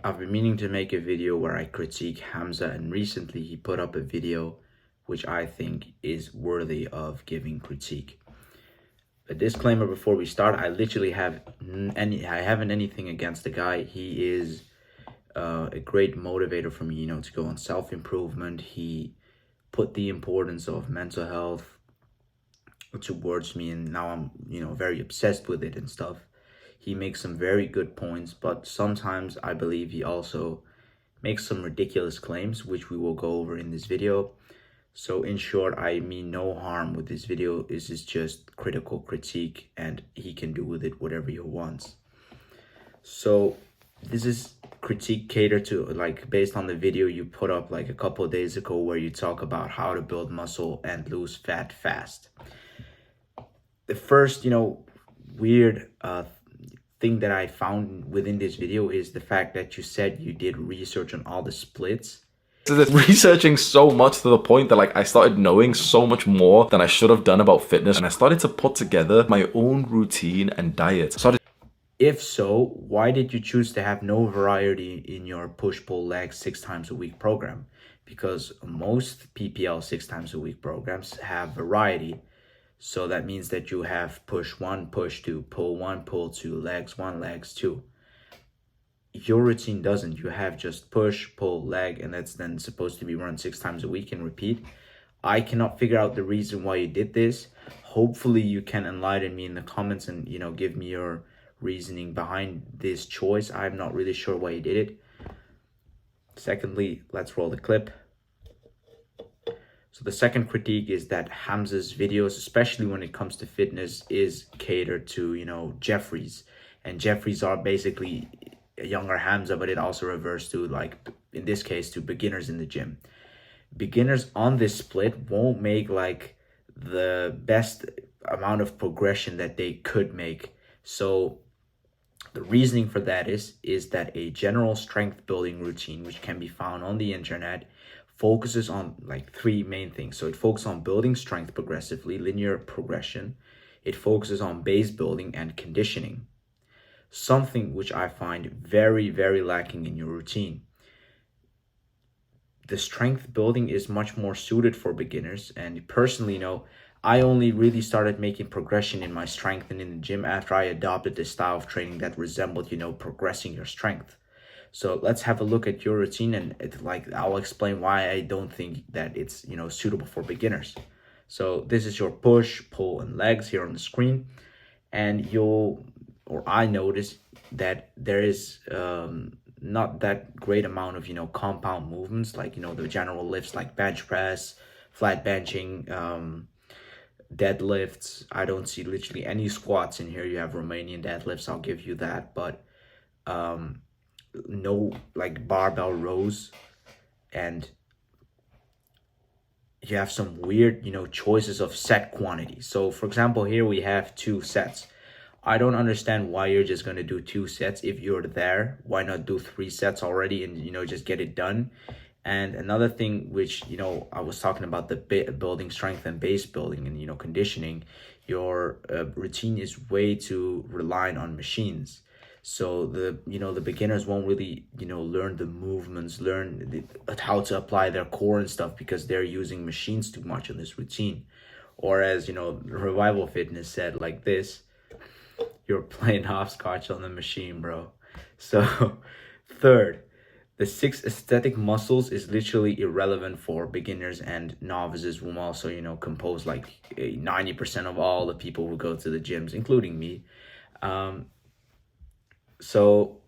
I've been meaning to make a video where I critique Hamza, and recently he put up a video which I think is worthy of giving critique. A disclaimer before we start: I literally I haven't anything against the guy. He is a great motivator for me, to go on self-improvement. He put the importance of mental health towards me, and now I'm, very obsessed with it and stuff. He makes some very good points, but sometimes I believe he also makes some ridiculous claims, which we will go over in this video. So in short, I mean no harm with this video. This is just critical critique, and he can do with it whatever he wants. So this is critique catered to, like, based on the video you put up like a couple of days ago, where you talk about how to build muscle and lose fat fast. The first, weird thing that I found within this video is the fact that you said you did research on all the splits. Researching so much to the point that I started knowing so much more than I should have done about fitness, and I started to put together my own routine and diet. If so, why did you choose to have no variety in your push-pull-leg 6 times a week program? Because most PPL 6 times a week programs have variety. So that means that you have push 1, push 2, pull 1, pull 2, legs 1, legs 2. Your routine doesn't. You have just push, pull, leg, and that's then supposed to be run 6 times a week and repeat. I cannot figure out the reason why you did this. Hopefully you can enlighten me in the comments and, give me your reasoning behind this choice. I'm not really sure why you did it. Secondly, let's roll the clip. So the second critique is that Hamza's videos, especially when it comes to fitness, is catered to, Jeffries. And Jeffries are basically a younger Hamza, but it also refers to, like, in this case, to beginners in the gym. Beginners on this split won't make like the best amount of progression that they could make. So the reasoning for that is that a general strength building routine, which can be found on the internet, focuses on like 3 main things. So it focuses on building strength progressively, linear progression. It focuses on base building and conditioning, something which I find very, very lacking in your routine. The strength building is much more suited for beginners, and personally, I only really started making progression in my strength and in the gym after I adopted this style of training that resembled, progressing your strength. So let's have a look at your routine, and I'll explain why I don't think that it's, suitable for beginners. So this is your push, pull, and legs here on the screen, and I noticed that there is not that great amount of, compound movements, like, the general lifts like bench press, flat benching, deadlifts. I don't see literally any squats in here. You have Romanian deadlifts, I'll give you that, but no like barbell rows, and you have some weird, choices of set quantity. So for example, here we have 2 sets. I don't understand why you're just going to do 2 sets. If you're there, why not do 3 sets already and, just get it done? And another thing which, I was talking about, the building strength and base building and, conditioning, your routine is way too reliant on machines. So the beginners won't really, learn the movements, learn how to apply their core and stuff, because they're using machines too much in this routine. Or as, Revival Fitness said like this: you're playing hopscotch on the machine, bro. So third, the 6 aesthetic muscles is literally irrelevant for beginners and novices, whom also, compose like 90% of all the people who go to the gyms, including me. So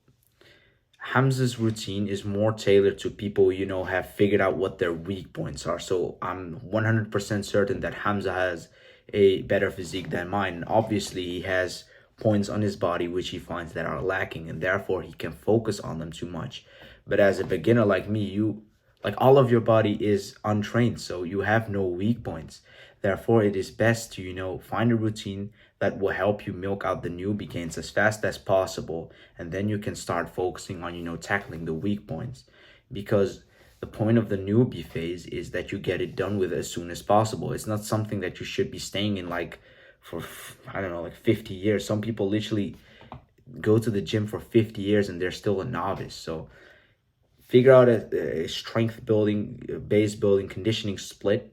Hamza's routine is more tailored to people, have figured out what their weak points are. So I'm 100% certain that Hamza has a better physique than mine. And obviously he has points on his body which he finds that are lacking, and therefore he can focus on them too much. But as a beginner like me, all of your body is untrained, so you have no weak points. Therefore, it is best to, find a routine that will help you milk out the newbie gains as fast as possible, and then you can start focusing on, tackling the weak points. Because the point of the newbie phase is that you get it done with as soon as possible. It's not something that you should be staying in for, I don't know, 50 years. Some people literally go to the gym for 50 years and they're still a novice. So figure out a strength building, base building, conditioning split.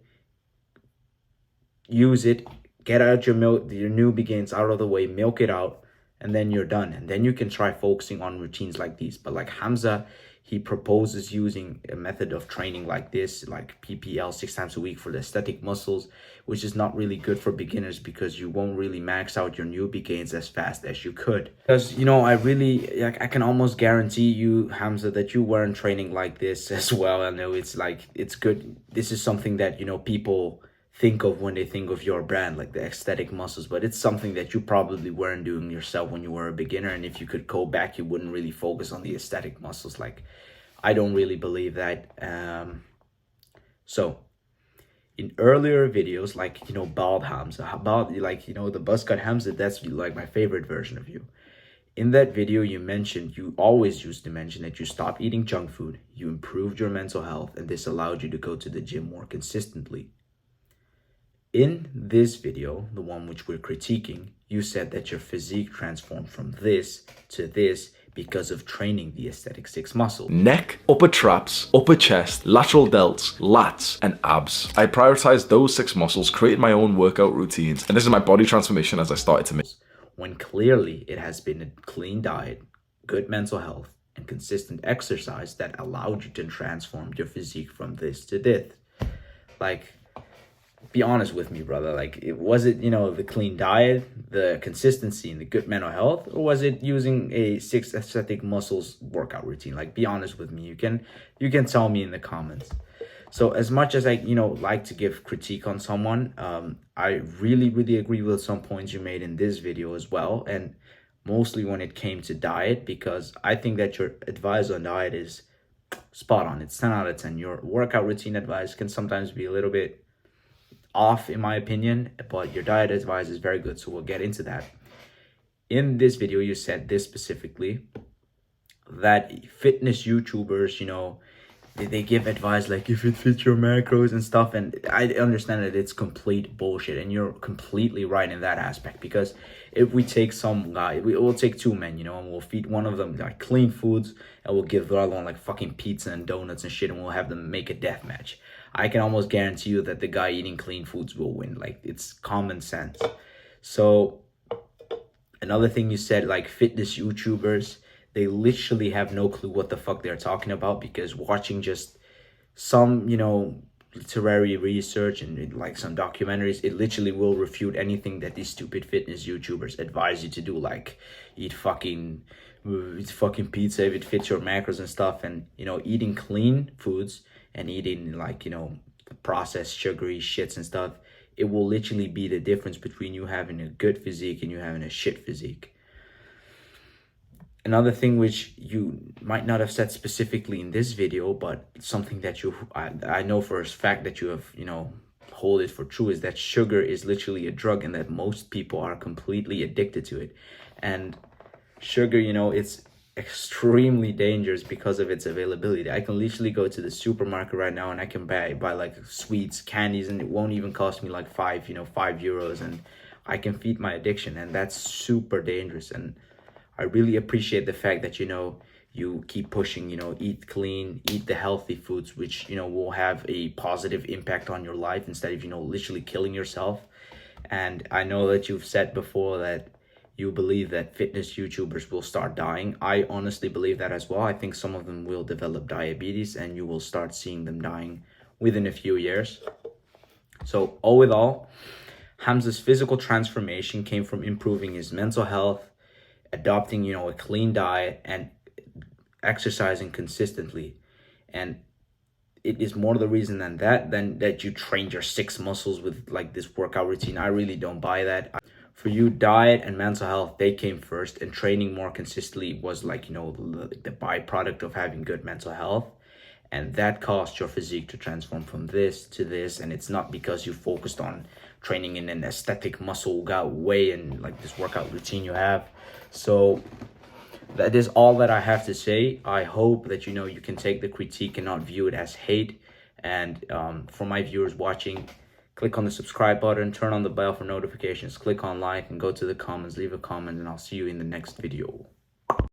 Use it. Get out your new begins out of the way. Milk it out, and then you're done. And then you can try focusing on routines like these. But like Hamza, he proposes using a method of training like this, like PPL 6 times a week for the aesthetic muscles, which is not really good for beginners because you won't really max out your newbie gains as fast as you could. Because, you know, I can almost guarantee you, Hamza, that you weren't training like this as well. I know it's good. This is something that, you know, people think of when they think of your brand, like the aesthetic muscles, but it's something that you probably weren't doing yourself when you were a beginner. And if you could go back, you wouldn't really focus on the aesthetic muscles. Like, I don't really believe that. So in earlier videos, like, you know, bald Hamza, about like, you know, the buzz cut Hamza, that's like my favorite version of you. In that video, you always used to mention that you stopped eating junk food, you improved your mental health, and this allowed you to go to the gym more consistently. In this video, the one which we're critiquing, you said that your physique transformed from this to this because of training the aesthetic 6 muscle. Neck, upper traps, upper chest, lateral delts, lats, and abs. I prioritized those 6 muscles, created my own workout routines, and this is my body transformation as I started to make. When clearly it has been a clean diet, good mental health, and consistent exercise that allowed you to transform your physique from this to this. Like, be honest with me, brother. Like, was it, you know, the clean diet, the consistency, and the good mental health, or was it using a 6 aesthetic muscles workout routine? Like, be honest with me. You can tell me in the comments. So as much as I, you know, like to give critique on someone, I really agree with some points you made in this video as well, and mostly when it came to diet, because I think that your advice on diet is spot on. It's 10 out of 10. Your workout routine advice can sometimes be a little bit off in my opinion, but your diet advice is very good, so we'll get into that. In this video, you said this specifically, that fitness YouTubers, you know, they give advice like if it fits your macros and stuff, and I understand that it's complete bullshit, and you're completely right in that aspect, because if we take some guy, we'll take 2 men, you know, and we'll feed one of them like clean foods, and we'll give the other one like fucking pizza and donuts and shit, and we'll have them make a death match. I can almost guarantee you that the guy eating clean foods will win. Like, it's common sense. So another thing you said, like fitness YouTubers, they literally have no clue what the fuck they're talking about, because watching just some, you know, literary research and like some documentaries, it literally will refute anything that these stupid fitness YouTubers advise you to do, like eat fucking pizza if it fits your macros and stuff. And, you know, eating clean foods and eating, like, you know, processed sugary shits and stuff, it will literally be the difference between you having a good physique and you having a shit physique. Another thing which you might not have said specifically in this video, but something that I know for a fact that you have, you know, hold it for true, is that sugar is literally a drug, and that most people are completely addicted to it. And sugar, you know, it's extremely dangerous because of its availability. I can literally go to the supermarket right now and I can buy like sweets, candies, and it won't even cost me like €5, and I can feed my addiction, and that's super dangerous. And I really appreciate the fact that, you know, you keep pushing, you know, eat clean, eat the healthy foods, which, you know, will have a positive impact on your life instead of, you know, literally killing yourself. And I know that you've said before that you believe that fitness YouTubers will start dying. I honestly believe that as well. I think some of them will develop diabetes, and you will start seeing them dying within a few years. So all with all, Hamza's physical transformation came from improving his mental health, adopting, you know, a clean diet, and exercising consistently. And it is more the reason than that you trained your 6 muscles with like this workout routine. I really don't buy that. For you, diet and mental health, they came first, and training more consistently was like, you know, the byproduct of having good mental health. And that caused your physique to transform from this to this. And it's not because you focused on training in an aesthetic muscle way and like this workout routine you have. So that is all that I have to say. I hope that, you know, you can take the critique and not view it as hate. And for my viewers watching, click on the subscribe button, turn on the bell for notifications, click on like, and go to the comments, leave a comment, and I'll see you in the next video.